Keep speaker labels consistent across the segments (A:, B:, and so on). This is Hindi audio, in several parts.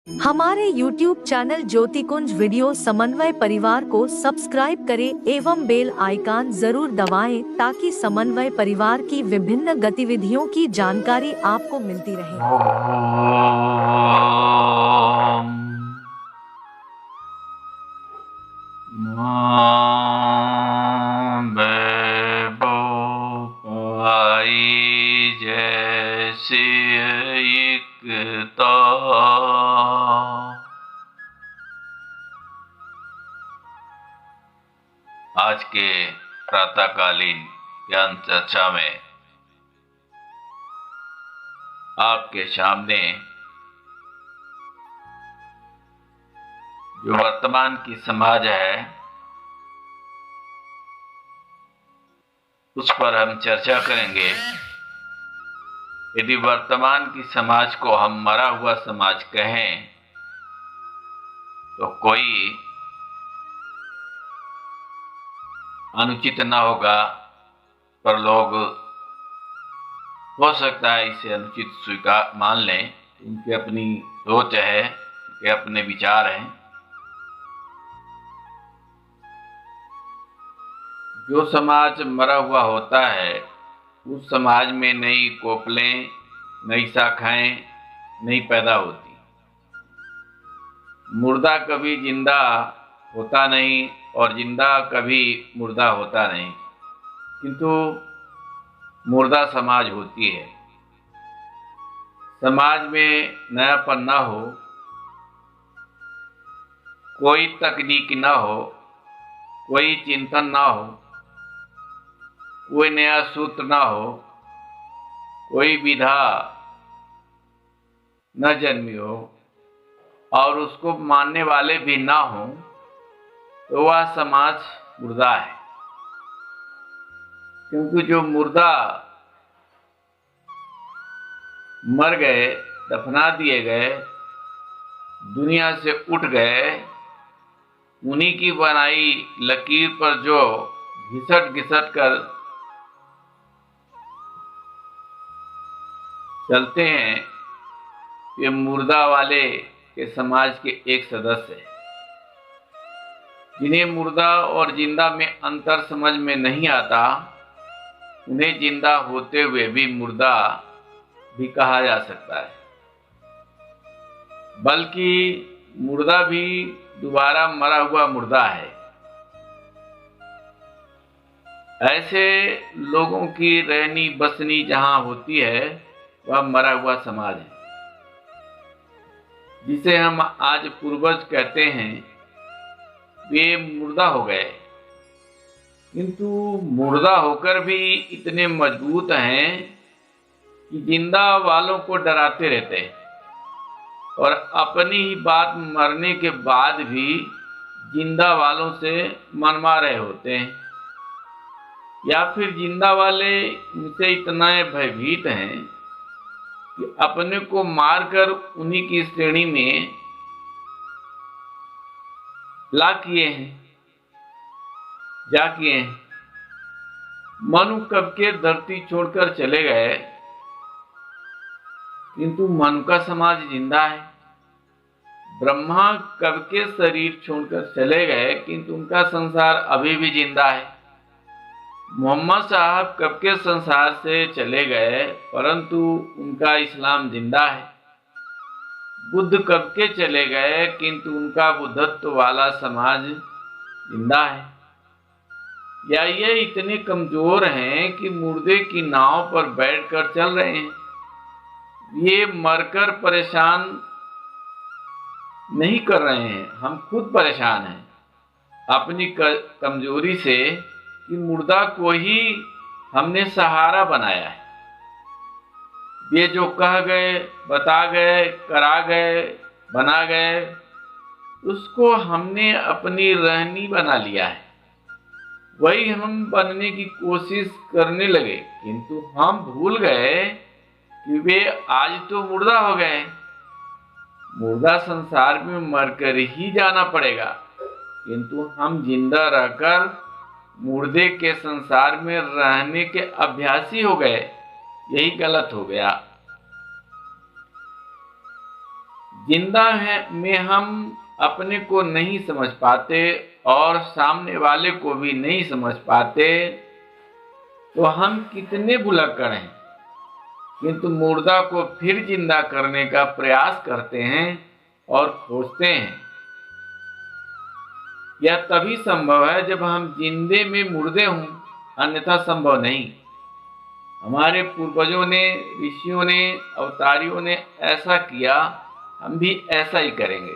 A: हमारे YouTube चैनल ज्योतिकुंज वीडियो समन्वय परिवार को सब्सक्राइब करें एवं बेल आइकन जरूर दबाएं ताकि समन्वय परिवार की विभिन्न गतिविधियों की जानकारी आपको मिलती रहे।
B: जैसी एकता आज के प्रातःकालीन ज्ञान चर्चा में आपके सामने जो वर्तमान की समाज है उस पर हम चर्चा करेंगे। यदि वर्तमान की समाज को हम मरा हुआ समाज कहें तो कोई अनुचित न होगा, पर लोग हो सकता है इसे अनुचित स्वीकार मान लें। उनकी अपनी सोच है, उनके अपने विचार हैं। जो समाज मरा हुआ होता है उस समाज में नई कोपलें, नई शाखाएं नहीं पैदा होती। मुर्दा कभी जिंदा होता नहीं और जिंदा कभी मुर्दा होता नहीं, किंतु मुर्दा समाज होती है। समाज में नयापन ना हो, कोई तकनीक ना हो, कोई चिंतन ना हो, कोई नया सूत्र ना हो, कोई विधा न जन्मी हो और उसको मानने वाले भी ना हो, तो वह समाज मुर्दा है। क्योंकि जो मुर्दा मर गए, दफना दिए गए, दुनिया से उठ गए, उन्हीं की बनाई लकीर पर जो घिसट घिसट कर चलते हैं, ये मुर्दा वाले के समाज के एक सदस्य हैं। जिन्हें मुर्दा और जिंदा में अंतर समझ में नहीं आता, उन्हें जिंदा होते हुए भी मुर्दा भी कहा जा सकता है। बल्कि मुर्दा भी दोबारा मरा हुआ मुर्दा है। ऐसे लोगों की रहनी बसनी जहां होती है वह मरा हुआ समाज है, जिसे हम आज पूर्वज कहते हैं। वे मुर्दा हो गए, किंतु मुर्दा होकर भी इतने मजबूत हैं कि जिंदा वालों को डराते रहते हैं और अपनी ही बात मरने के बाद भी जिंदा वालों से मनवा रहे होते हैं, या फिर जिंदा वाले उनसे इतना भयभीत हैं कि अपने को मारकर उन्हीं की श्रेणी में ला किए हैं, जा किए हैं। मनु कब के धरती छोड़कर चले गए, किंतु मनु का समाज जिंदा है। ब्रह्मा कब के शरीर छोड़कर चले गए, किंतु उनका संसार अभी भी जिंदा है। मोहम्मद साहब कब के संसार से चले गए, परंतु उनका इस्लाम जिंदा है। बुद्ध कब के चले गए, किंतु उनका बुद्धत्व वाला समाज जिंदा है। या ये इतने कमजोर हैं कि मुर्दे की नाव पर बैठकर चल रहे हैं। ये मरकर परेशान नहीं कर रहे हैं, हम खुद परेशान हैं अपनी कमजोरी से कि मुर्दा को ही हमने सहारा बनाया है। ये जो कह गए, बता गए, करा गए, बना गए, उसको हमने अपनी रहनी बना लिया है। वही हम बनने की कोशिश करने लगे, किंतु हम भूल गए कि वे आज तो मुर्दा हो गए। मुर्दा संसार में मरकर ही जाना पड़ेगा, किंतु हम जिंदा रहकर मुर्दे के संसार में रहने के अभ्यासी हो गए। यही गलत हो गया। जिंदा में हम अपने को नहीं समझ पाते और सामने वाले को भी नहीं समझ पाते, तो हम कितने भुलक्कड़ हैं। किंतु मुर्दा को फिर जिंदा करने का प्रयास करते हैं और खोजते हैं। यह तभी संभव है जब हम जिंदे में मुर्दे हों, अन्यथा संभव नहीं। हमारे पूर्वजों ने, ऋषियों ने, अवतारियों ने ऐसा किया, हम भी ऐसा ही करेंगे।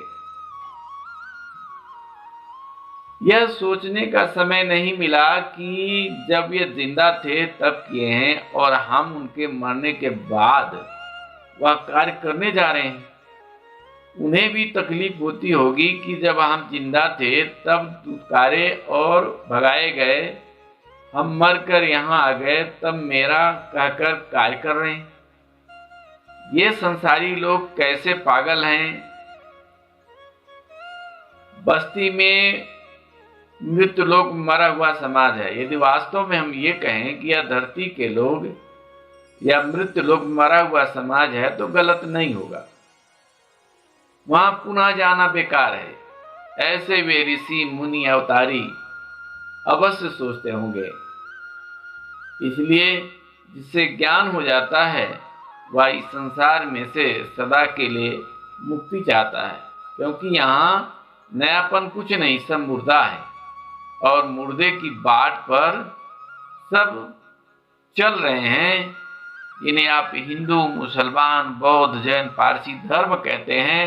B: यह सोचने का समय नहीं मिला कि जब ये जिंदा थे तब किए हैं और हम उनके मरने के बाद वह कार्य करने जा रहे हैं। उन्हें भी तकलीफ होती होगी कि जब हम जिंदा थे तब दुत्कारे और भगाए गए, हम मरकर यहाँ आ गए तब मेरा कहकर कार्य कर रहे हैं। ये संसारी लोग कैसे पागल हैं। बस्ती में मृत्यु लोग मरा हुआ समाज है। यदि वास्तव में हम ये कहें कि यह धरती के लोग या मृत्यु लोग मरा हुआ समाज है तो गलत नहीं होगा। वहां पुनः जाना बेकार है, ऐसे वे ऋषि मुनि अवतारी अवश्य सोचते होंगे। इसलिए जिससे ज्ञान हो जाता है वह इस संसार में से सदा के लिए मुक्ति चाहता है, क्योंकि यहाँ नयापन कुछ नहीं, सब मुर्दा है और मुर्दे की बाट पर सब चल रहे हैं। इन्हें आप हिंदू, मुसलमान, बौद्ध, जैन, पारसी धर्म कहते हैं।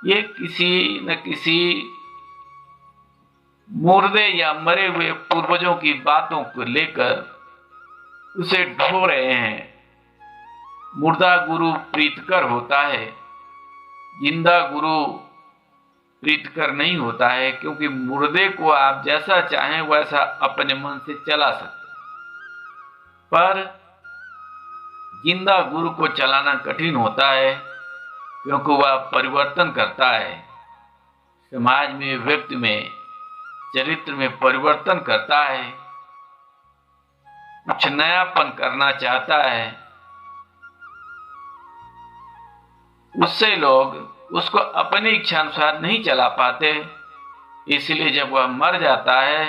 B: ये किसी न किसी मुर्दे या मरे हुए पूर्वजों की बातों को लेकर उसे ढो रहे हैं। मुर्दा गुरु प्रीतकर होता है, जिंदा गुरु प्रीतकर नहीं होता है, क्योंकि मुर्दे को आप जैसा चाहें वैसा अपने मन से चला सकते, पर जिंदा गुरु को चलाना कठिन होता है, क्योंकि वह परिवर्तन करता है। समाज में, व्यक्ति में, चरित्र में परिवर्तन करता है, कुछ नयापन करना चाहता है। उससे लोग उसको अपनी इच्छा अनुसार नहीं चला पाते। इसलिए जब वह मर जाता है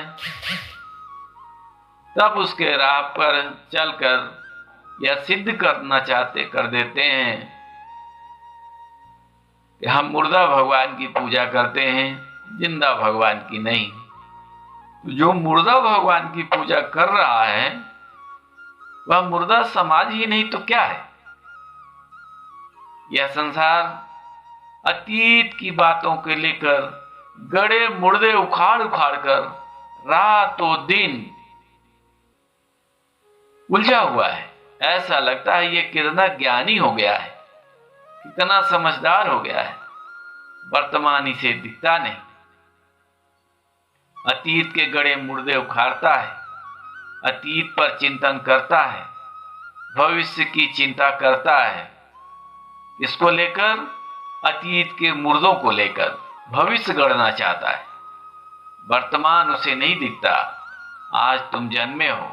B: तब उसके राह पर चलकर यह सिद्ध करना चाहते कर देते हैं कि हम मुर्दा भगवान की पूजा करते हैं, जिंदा भगवान की नहीं। जो मुर्दा भगवान की पूजा कर रहा है वह मुर्दा समाज ही नहीं तो क्या है। यह संसार अतीत की बातों के लेकर गड़े मुर्दे उखाड़ उखाड़ कर रातों दिन उलझा हुआ है। ऐसा लगता है ये कितना ज्ञानी हो गया है, कितना समझदार हो गया है, वर्तमान इसे दिखता नहीं। अतीत के गड़े मुर्दे उखाड़ता है, अतीत पर चिंतन करता है, भविष्य की चिंता करता है। इसको लेकर, अतीत के मुर्दों को लेकर भविष्य गढ़ना चाहता है। वर्तमान उसे नहीं दिखता। आज तुम जन्मे हो,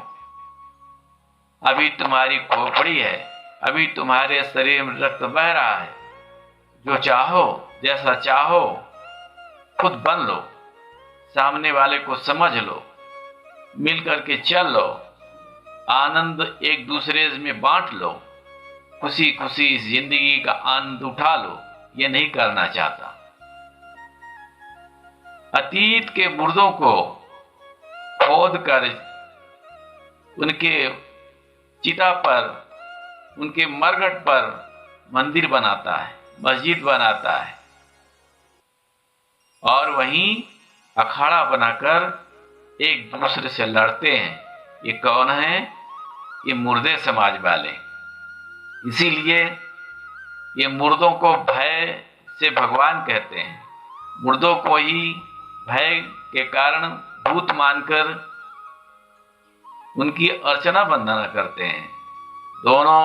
B: अभी तुम्हारी खोपड़ी है, अभी तुम्हारे शरीर में रक्त बह रहा है। जो चाहो, जैसा चाहो खुद बन लो, सामने वाले को समझ लो, मिल करके चल लो, आनंद एक दूसरे में बांट लो, खुशी खुशी इस जिंदगी का आनंद उठा लो। ये नहीं करना चाहता। अतीत के मुर्दों को खोद कर उनके चिता पर, उनके मरघट पर मंदिर बनाता है, मस्जिद बनाता है और वहीं अखाड़ा बनाकर एक दूसरे से लड़ते हैं। ये कौन है? ये मुर्दे समाज वाले। इसीलिए ये मुर्दों को भय से भगवान कहते हैं। मुर्दों को ही भय के कारण भूत मानकर उनकी अर्चना वंदना करते हैं। दोनों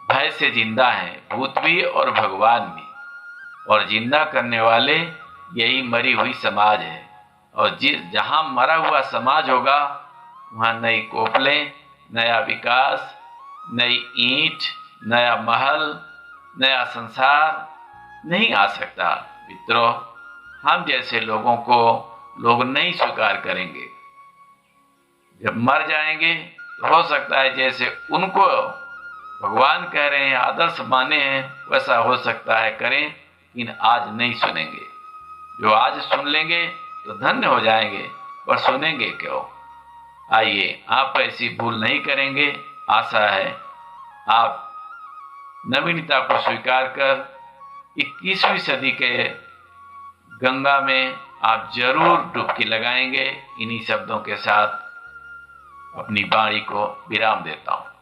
B: भय से जिंदा हैं, भूत भी और भगवान भी। और जिंदा करने वाले यही मरी हुई समाज है। और जहां मरा हुआ समाज होगा वहां नई कोपलें, नया विकास, नई ईंट, नया महल, नया संसार, नहीं आ सकता। मित्रों, हम जैसे लोगों को लोग नहीं स्वीकार करेंगे। जब मर जाएंगे तो हो सकता है जैसे उनको भगवान कह रहे हैं, आदर्श माने हैं, वैसा हो सकता है करें, लेकिन आज नहीं सुनेंगे। जो आज सुन लेंगे तो धन्य हो जाएंगे, पर सुनेंगे क्यों? आइए, आप ऐसी भूल नहीं करेंगे। आशा है आप नवीनता को स्वीकार कर 21वीं सदी के गंगा में आप जरूर डुबकी लगाएंगे। इन्हीं शब्दों के साथ अपनी वाणी को विराम देता हूं।